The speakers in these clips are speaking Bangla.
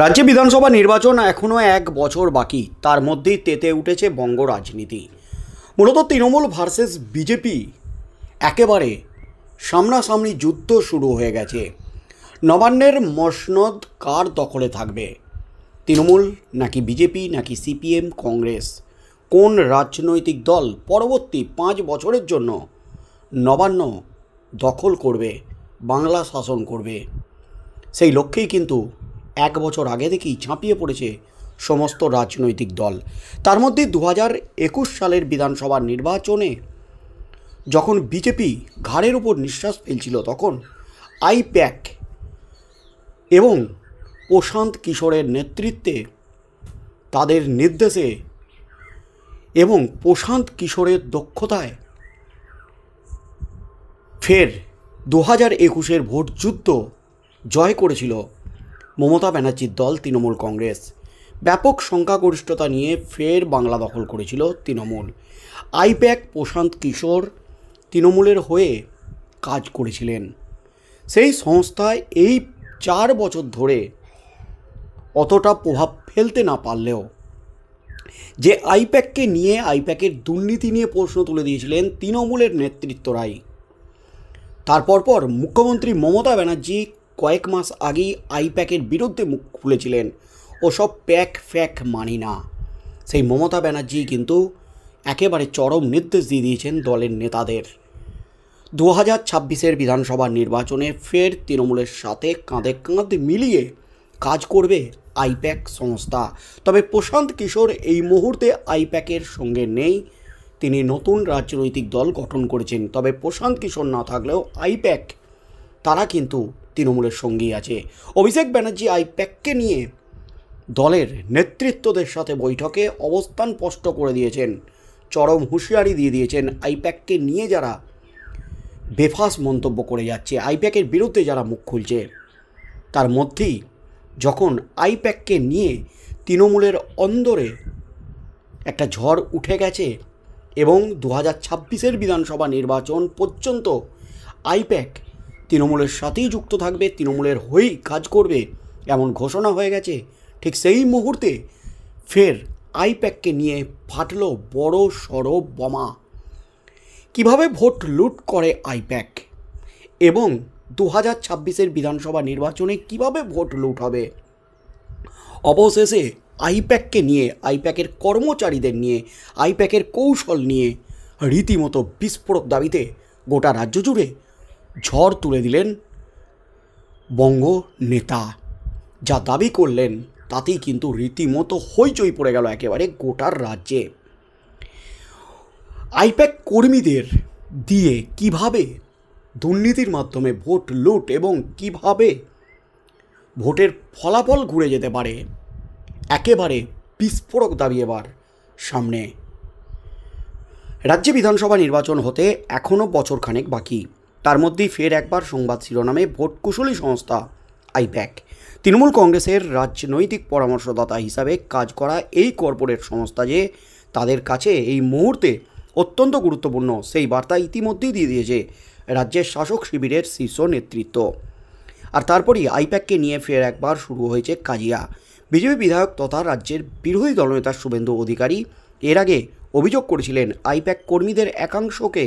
রাজ্যে বিধানসভা নির্বাচন এখনও এক বছর বাকি, তার মধ্যেই তেতে উঠেছে বঙ্গ রাজনীতি। মূলত তৃণমূল ভার্সেস বিজেপি একেবারে সামনাসামনি যুদ্ধ শুরু হয়ে গেছে। নবান্নের মসনদ কার দখলে থাকবে? তৃণমূল নাকি বিজেপি নাকি সিপিএম কংগ্রেস? কোন রাজনৈতিক দল পরবর্তী 5 বছরের জন্য নবান্ন দখল করবে, বাংলা শাসন করবে? সেই লক্ষ্যেই কিন্তু এক বছর আগে থেকেই ঝাঁপিয়ে পড়েছে সমস্ত রাজনৈতিক দল। তার মধ্যে 2021 সালের বিধানসভা নির্বাচনে যখন বিজেপি ঘাড়ের উপর নিঃশ্বাস ফেলছিল, তখন আইপ্যাক এবং প্রশান্ত কিশোরের নেতৃত্বে, তাদের নির্দেশে এবং প্রশান্ত কিশোরের দক্ষতায় ফের 2021-এর ভোট যুদ্ধ জয় করেছিল মমতা ব্যানার্জির দল তৃণমূল কংগ্রেস। ব্যাপক সংখ্যাগরিষ্ঠতা নিয়ে ফের বাংলা দখল করেছিল তৃণমূল। আইপ্যাক প্রশান্ত কিশোর তৃণমূলের হয়ে কাজ করেছিলেন। সেই সংস্থায় এই 4 বছর ধরে অতটা প্রভাব ফেলতে না পারলেও যে আইপ্যাককে নিয়ে, আইপ্যাকের দুর্নীতি নিয়ে প্রশ্ন তুলে দিয়েছিলেন তৃণমূলের নেতৃত্বরাই। তারপর মুখ্যমন্ত্রী মমতা ব্যানার্জি কয়েক মাস আগেই আইপ্যাকের বিরুদ্ধে মুখ খুলেছিলেন, ওসব প্যাক মানি না। সেই মমতা ব্যানার্জি কিন্তু একেবারে চরম নির্দেশ দিয়ে দিয়েছেন দলের নেতাদের। 2026-এর বিধানসভা নির্বাচনে ফের তৃণমূলের সাথে কাঁধে কাঁধ মিলিয়ে কাজ করবে আইপ্যাক সংস্থা। তবে প্রশান্ত কিশোর এই মুহূর্তে আইপ্যাকের সঙ্গে নেই, তিনি নতুন রাজনৈতিক দল গঠন করেছেন। তবে প্রশান্ত কিশোর না থাকলেও আইপ্যাক তারা কিন্তু তৃণমূলের সঙ্গেই আছে। অভিষেক ব্যানার্জি আইপ্যাককে নিয়ে দলের নেতৃত্বদের সাথে বৈঠকে অবস্থান স্পষ্ট করে দিয়েছেন, চরম হুঁশিয়ারি দিয়ে দিয়েছেন। আইপ্যাককে নিয়ে যারা বেফাঁস মন্তব্য করে যাচ্ছে, আইপ্যাকের বিরুদ্ধে যারা মুখ খুলছে, তার মধ্যেই যখন আইপ্যাককে নিয়ে তৃণমূলের অন্দরে একটা ঝড় উঠে গেছে এবং 2026-এর বিধানসভা নির্বাচন পর্যন্ত আইপ্যাক তৃণমূলের সাথেই যুক্ত থাকবে, তৃণমূলের হয়েই কাজ করবে, এমন ঘোষণা হয়ে গেছে। ঠিক সেই মুহূর্তে ফের আইপ্যাককে নিয়ে ফাটল বড় সড় বোমা। কিভাবে ভোট লুট করে আইপ্যাক এবং 2026-এর বিধানসভা নির্বাচনে কিভাবে ভোট লুট হবে? অবশেষে আইপ্যাককে নিয়ে, আইপ্যাকের কর্মচারীদের নিয়ে, আইপ্যাকের কৌশল নিয়ে রীতিমতো বিস্ফোরক দাবিতে গোটা রাজ্য জুড়ে ঝড় তুলে দিলেন বঙ্গ নেতা। যা দাবি করলেন তাতেই কিন্তু রীতিমতো হইচই পড়ে গেল একেবারে গোটার রাজ্যে। আইপ্যাক কর্মীদের দিয়ে কিভাবে দুর্নীতির মাধ্যমে ভোট লুট এবং কিভাবে ভোটের ফলাফল ঘুরে যেতে পারে, একেবারে বিস্ফোরক দাবি এবার সামনে। রাজ্যে বিধানসভা নির্বাচন হতে এখনও বছরখানেক বাকি, তার মধ্যেই ফের একবার সংবাদ শিরোনামে ভোট কুশলী সংস্থা আইপ্যাক। তৃণমূল কংগ্রেসের রাজনৈতিক পরামর্শদাতা হিসাবে কাজ করা এই কর্পোরেট সংস্থা যে তাদের কাছে এই মুহূর্তে অত্যন্ত গুরুত্বপূর্ণ, সেই বার্তা ইতিমধ্যেই দিয়ে দিয়েছে রাজ্যের শাসক শিবিরের শীর্ষ নেতৃত্ব। আর তারপরই আইপ্যাককে নিয়ে ফের একবার শুরু হয়েছে কাজিয়া। বিজেপি বিধায়ক তথা রাজ্যের বিরোধী দলনেতা শুভেন্দু অধিকারী এর আগে অভিযোগ করেছিলেন আইপ্যাক কর্মীদের একাংশকে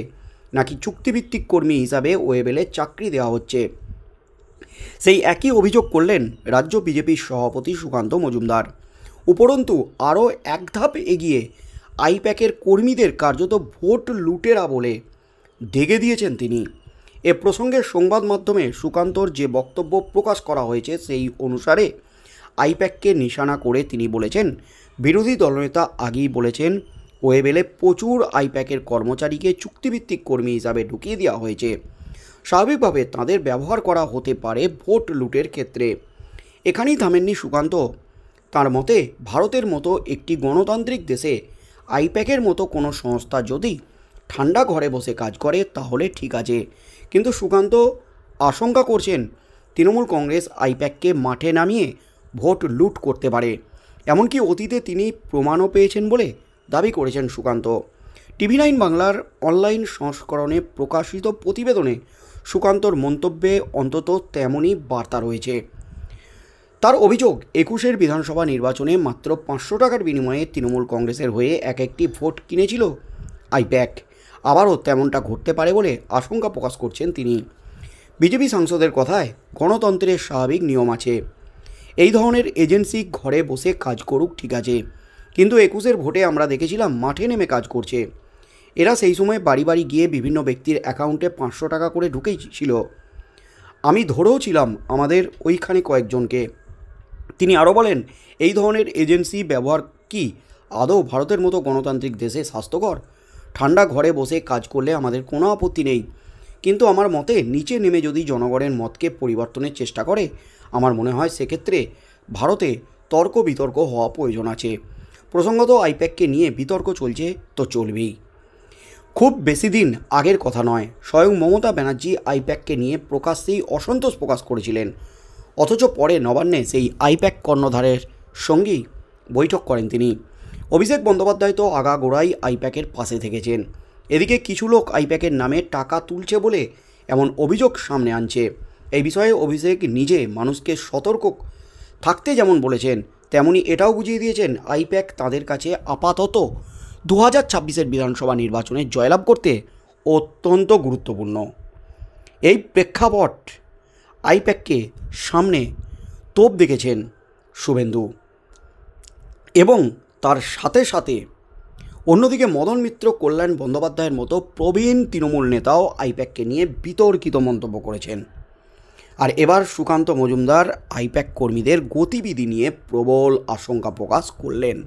নাকি চুক্তিভিত্তিক কর্মী হিসাবে ওয়েবেলে চাকরি দেওয়া হচ্ছে। সেই একই অভিযোগ করলেন রাজ্য বিজেপির সভাপতি সুকান্ত মজুমদার। উপরন্তু আরও এক ধাপ এগিয়ে আইপ্যাকের কর্মীদের কার্যত ভোট লুটেরা বলে ডেকে দিয়েছেন তিনি। এ প্রসঙ্গে সংবাদ মাধ্যমে সুকান্তর যে বক্তব্য প্রকাশ করা হয়েছে সেই অনুসারে আইপ্যাককে নিশানা করে তিনি বলেছেন, বিরোধী দলনেতা আগেই বলেছেন ওয়েবেলে প্রচুর আইপ্যাকের কর্মচারীকে চুক্তিভিত্তিক কর্মী হিসাবে ঢুকিয়ে দেওয়া হয়েছে। স্বাভাবিকভাবে তাদের ব্যবহার করা হতে পারে ভোট লুটের ক্ষেত্রে। এখানেই থামেননি সুকান্ত। তার মতে ভারতের মতো একটি গণতান্ত্রিক দেশে আইপ্যাকের মতো কোনো সংস্থা যদি ঠান্ডা ঘরে বসে কাজ করে তাহলে ঠিক আছে, কিন্তু সুকান্ত আশঙ্কা করছেন তৃণমূল কংগ্রেস আইপ্যাককে মাঠে নামিয়ে ভোট লুট করতে পারে। এমনকি অতীতে তিনি প্রমাণও পেয়েছেন বলে দাবি করেছেন সুকান্ত। TV9 বাংলার অনলাইন সংস্করণে প্রকাশিত প্রতিবেদনে সুকান্তর মন্তব্যে অন্তত তেমনই বার্তা রয়েছে। তার অভিযোগ ২১-এর বিধানসভা নির্বাচনে মাত্র ৫০০ টাকার বিনিময়ে তৃণমূল কংগ্রেসের হয়ে এক একটি ভোট কিনেছিল আইপ্যাক। আবারও তেমনটা ঘটতে পারে বলে আশঙ্কা প্রকাশ করছেন তিনি। বিজেপি সাংসদের কথায় গণতন্ত্রের স্বাভাবিক নিয়ম আছে, এই ধরনের এজেন্সি ঘরে বসে কাজ করুক ঠিক আছে, কিন্তু ২১-এর ভোটে আমরা দেখেছিলাম মাঠে নেমে কাজ করছে। এরা সেই সময় বাড়ি বাড়ি গিয়ে বিভিন্ন ব্যক্তির অ্যাকাউন্টে ৫০০ টাকা করে ঢুকেছিল। আমি ধরেও ছিলাম আমাদের ওইখানে কয়েকজনকে। তিনি আরও বলেন, এই ধরনের এজেন্সি ব্যবহার কি আদৌ ভারতের মতো গণতান্ত্রিক দেশে স্বাস্থ্যকর? ঠান্ডা ঘরে বসে কাজ করলে আমাদের কোনো আপত্তি নেই, কিন্তু আমার মতে নিচে নেমে যদি জনগণের মতকে পরিবর্তনের চেষ্টা করে, আমার মনে হয় সেক্ষেত্রে ভারতে তর্ক বিতর্ক হওয়া প্রয়োজন আছে। প্রসঙ্গত আইপ্যাককে নিয়ে বিতর্ক চলছে তো চলবেই। খুব বেশি দিন আগের কথা নয়, স্বয়ং মমতা ব্যানার্জি আইপ্যাককে নিয়ে প্রকাশ্যেই অসন্তোষ প্রকাশ করেছিলেন, অথচ পরে নবান্নে সেই আইপ্যাক কর্ণধারের সঙ্গেই বৈঠক করেন তিনি। অভিষেক বন্দ্যোপাধ্যায় তো আগাগোড়াই আইপ্যাকের পাশে থেকেছেন। এদিকে কিছু লোক আইপ্যাকের নামে টাকা তুলছে বলে এমন অভিযোগ সামনে আনছে। এই বিষয়ে অভিষেক নিজে মানুষকে সতর্ক থাকতে যেমন বলেছেন, তেমনি এটাও বুঝিয়ে দিয়েছেন আইপ্যাক তাদের কাছে আপাতত ২০২৬-এর বিধানসভা নির্বাচনে জয়লাভ করতে অত্যন্ত গুরুত্বপূর্ণ। এই প্রেক্ষাপট আইপ্যাককে সামনে তোপ দেখেছেন শুভেন্দু, এবং তার সাথে সাথে অন্যদিকে মদন মিত্র, কল্যাণ বন্দ্যোপাধ্যায়ের মতো প্রবীণ তৃণমূল নেতাও আইপ্যাককে নিয়ে বিতর্কিত মন্তব্য করেছেন। আর এবার সুকান্ত মজুমদার আইপ্যাক কর্মীদের গতিবিধি নিয়ে প্রবল আশঙ্কা প্রকাশ করলেন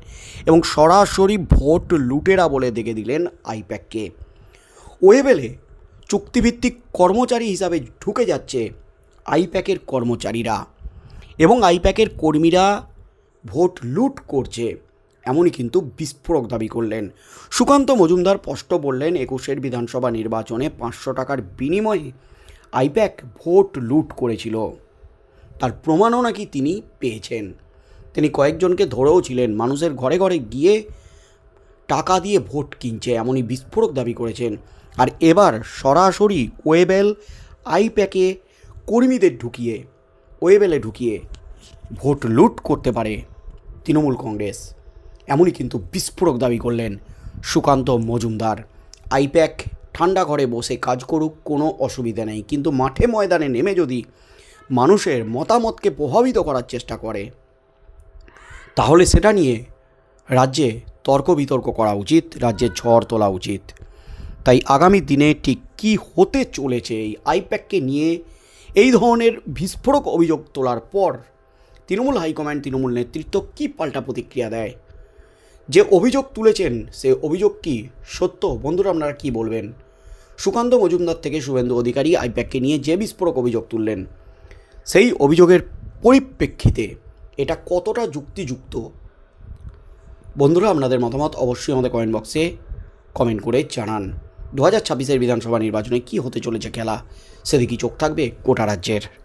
এবং সরাসরি ভোট লুটেরা বলে দেখে দিলেন আইপ্যাককে। ওয়েবেলে চুক্তিভিত্তিক কর্মচারী হিসাবে ঢুকে যাচ্ছে আইপ্যাকের কর্মচারীরা, এবং আইপ্যাকের কর্মীরা ভোট লুট করছে, এমনই কিন্তু বিস্ফোরক দাবি করলেন সুকান্ত মজুমদার। স্পষ্ট বললেন, ২১-এর বিধানসভা নির্বাচনে ৫০০ টাকার বিনিময়ে আইপ্যাক ভোট লুট করেছিল, তার প্রমাণও নাকি তিনি পেয়েছেন। তিনি কয়েকজনকে ধরেও ছিলেন মানুষের ঘরে ঘরে গিয়ে টাকা দিয়ে ভোট কিনছে, এমনই বিস্ফোরক দাবি করেছেন। আর এবার সরাসরি ওয়েবেল আইপ্যাকে কর্মীদের ওয়েবেলে ঢুকিয়ে ভোট লুট করতে পারে তৃণমূল কংগ্রেস, এমনই কিন্তু বিস্ফোরক দাবি করলেন সুকান্ত মজুমদার। আইপ্যাক ঠান্ডা ঘরে বসে কাজ করুক, কোনো অসুবিধা নেই, কিন্তু মাঠে ময়দানে নেমে যদি মানুষের মতামতকে প্রভাবিত করার চেষ্টা করে, তাহলে সেটা নিয়ে রাজ্যে তর্ক বিতর্ক করা উচিত, রাজ্যে ঝড় তোলা উচিত। তাই আগামী দিনে ঠিক কী হতে চলেছে এই আইপ্যাককে নিয়ে এই ধরনের বিস্ফোরক অভিযোগ তোলার পর তৃণমূল হাইকমান্ড, তৃণমূল নেতৃত্ব কী পাল্টা প্রতিক্রিয়া দেয়? যে অভিযোগ তুলেছেন সে অভিযোগ কি সত্য? বন্ধুরা, আপনারা কি বলবেন? সুকান্ত মজুমদার থেকে শুভেন্দু অধিকারী আইপ্যাককে নিয়ে যে বিস্ফোরক অভিযোগ তুললেন, সেই অভিযোগের পরিপ্রেক্ষিতে এটা কতটা যুক্তিযুক্ত? বন্ধুরা, আপনাদের মতামত অবশ্যই আমাদের কমেন্ট বক্সে কমেন্ট করে জানান। ২০২৬-এর বিধানসভা নির্বাচনে কী হতে চলেছে খেলা, সেদিকেই চোখ থাকবে গোটা রাজ্যের।